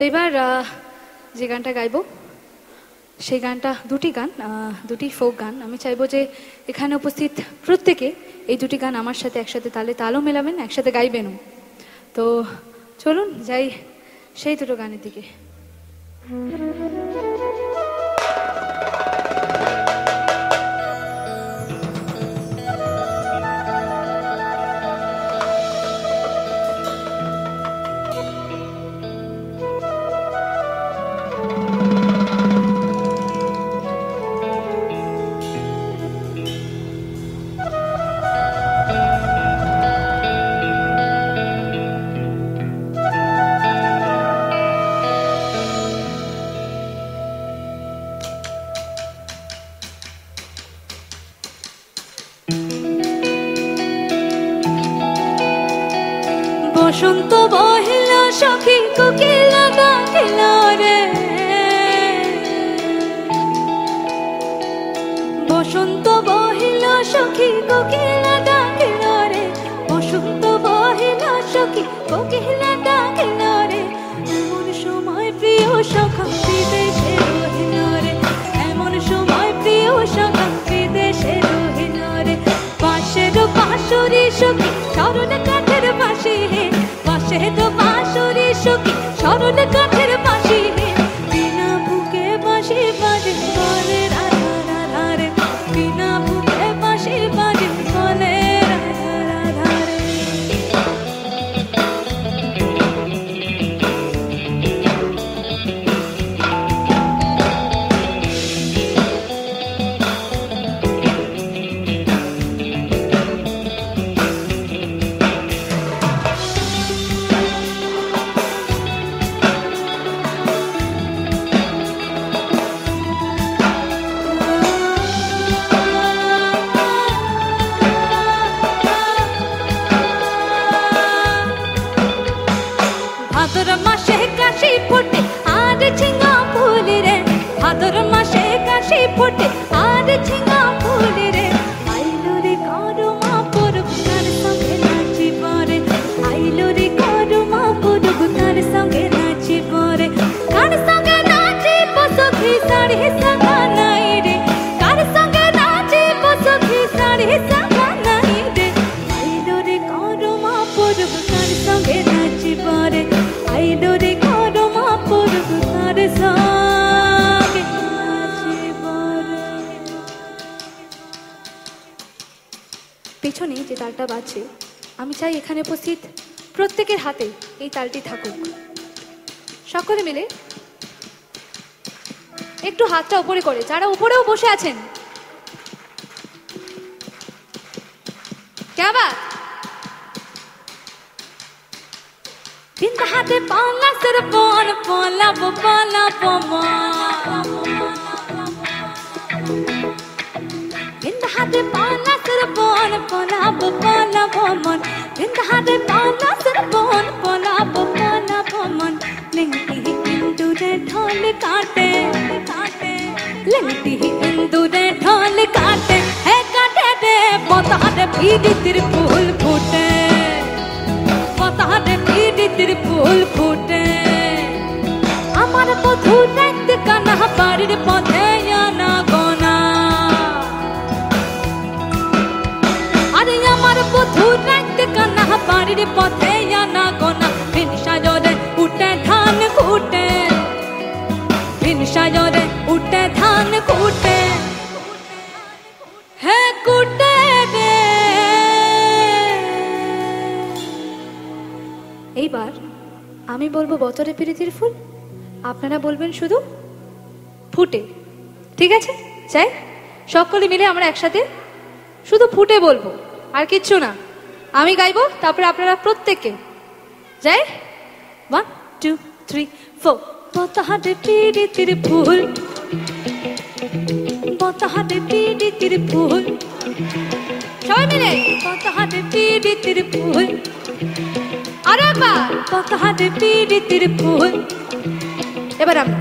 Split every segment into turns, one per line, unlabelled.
এবার যে গানটা গাইবো সেই গানটা দুটি ফোক গান। আমি চাইবো যে এখানে উপস্থিত প্রত্যেকে এই দুটি গান আমার সাথে একসাথে তালও মেলাবেন, একসাথে গাইবেনও। তো চলুন যাই সেই দুটো গানের দিকে। বসন্ত বহিল সখী কোকিলা ডাকিল রে, বসন্ত বহিল সখী কোকিলা ডাকিল রে, বসন্ত বহিল সখী কোকিলা ডাকিল রে। এমন সময় প্রিয় সখা বিদেশে রহিল রে, এমন সময় প্রিয় সখা বিদেশে রহিল রে। পাশের বাঁশুরি সখী সরল কাঠের বাঁশি হে, পাশে তো বাঁশুরি সখী সরল কাঠের বাঁশি হে। বিনা বুকে বাঁশি বাজে বলে রাধা রাধা রে, বিনা বুকে বাঁশি বাজে বলে রাধা রাধা রে। ভাদর মাসে কাশি ফোটে আর ঝিঙা ফুল রে, ভাদর মাসে কাশি ফোটে আর ঝিঙা ফুল রে। আইলো রে করমা পরব তার সঙ্গে নাচিব রে, আইলো রে করমা পরব তার সঙ্গে নাচিব রে। কার সঙ্গে নাচিব সখী শাড়ি সাঙ্গা নাই রে, কার সঙ্গে নাচিব সখী শাড়ি সাঙ্গা নাই রে। আইলো রে করমা পরব তার সঙ্গে নাচিব রে, আইলো রে করমা পরব তার সঙ্গে নাচিব রে। পেছনে যে তালটা বাজছে আমি চাই এখানে উপস্থিত প্রত্যেকের হাতে এই তালটি থাকুক। সকলে মিলে একটু হাতটা উপরে করে, যারা উপরেও বসে আছেন क्या बात। बिंद हाथे पाला सर पौन पोला वो पाला पोमा, बिंद हाथे पाला सर पौन पोला वो पाला पोमन, बिंद हाथे पाला सर पौन पोला वो पाला पोमन। लिंगती ही इंदु रे ढोल काटे काटे, लिंगती ही इंदु रे ढोल काटे है काटे रे। पता रे पीड़ी तिर फूल फूटे, पता रे पीड़ी तिर फूल फूटे। আমার বধু দেখতে কানা বাড়ির পথে না গোনা, আরে আমার বধু দেখতে কানা বাড়ির পথে না গোনা। বিন সাজরে উঠে ধান কুটে, বিন সাজরে উঠে ধান কুটে হে কুটে রে। এইবার আমি বলবো বতরে প্রীতির ফুল, আপনারা বলবেন শুধু ফুটে। ঠিক আছে? চাই সকলে মিলে আমরা একসাথে শুধু ফুটে বলবো, আর কিচ্ছু না। আমি গাইবো, তারপরে আপনারা প্রত্যেকে যাই। 1 2 3 4। বতরে প্রীতির ফুল, বতরে প্রীতির ফুল, সবাই মিলে বতরে প্রীতির ফুল। আরেকবার বতরে প্রীতির ফুল। এবার আমরা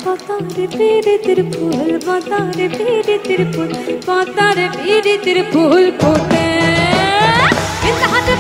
বতরে প্রীতির ফুল, বতরে প্রীতির ফুল, বতরে প্রীতির ফুল ফোটে। বিন্দ হাতে